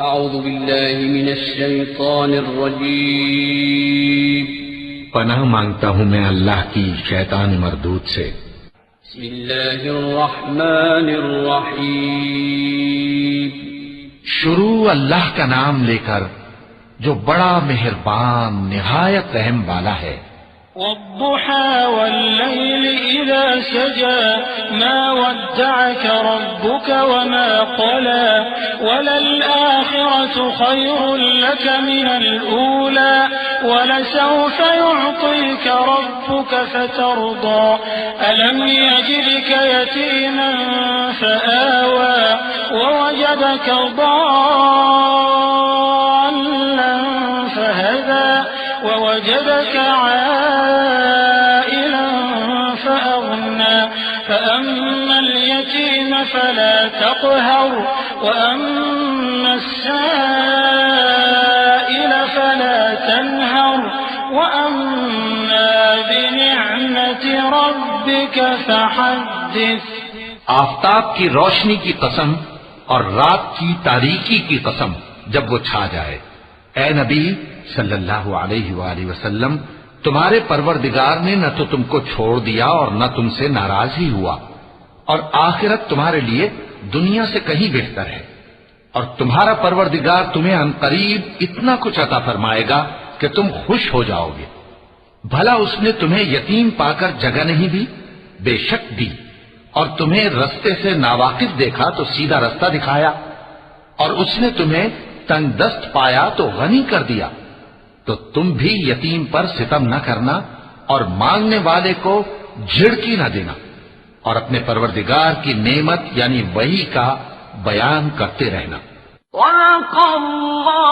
اعوذ باللہ من الشیطان الرجیم پناہ مانگتا ہوں میں اللہ کی شیطان مردود سے۔ بسم اللہ الرحمن الرحیم شروع اللہ کا نام لے کر جو بڑا مہربان نہایت رحم والا ہے۔ والضحى والليل إذا سجى ما ودعك ربك وما قلى وللآخرة خير لك من الأولى ولسوف يعطيك ربك فترضى ألم يجدك يتيما فآوى ووجدك ضالا فهدى ووجدك عائلا فأغنى فأما اليتيم فلا تقهر وأما السائل فلا تنهر وأما بنعمة ربك فحدث۔ آفتاب کی روشنی کی قسم اور رات کی تاریکی کی قسم جب وہ چھا جائے، اے نبی صلی اللہ علیہ وآلہ وسلم، تمہارے پروردگار نے نہ تو تم کو چھوڑ دیا اور نہ تم سے ناراض ہی ہوا، اور آخرت تمہارے لیے دنیا سے کہیں بہتر ہے، اور تمہارا پروردگار تمہیں عنقریب اتنا کچھ عطا فرمائے گا کہ تم خوش ہو جاؤ گے۔ بھلا اس نے تمہیں یتیم پا کر جگہ نہیں دی؟ بے شک دی، اور تمہیں رستے سے ناواقف دیکھا تو سیدھا رستہ دکھایا، اور اس نے تمہیں تنگ دست پایا تو غنی کر دیا۔ تو تم بھی یتیم پر ستم نہ کرنا اور مانگنے والے کو جھڑکی نہ دینا، اور اپنے پروردگار کی نعمت یعنی وحی کا بیان کرتے رہنا۔ وَلَقَ اللَّهُ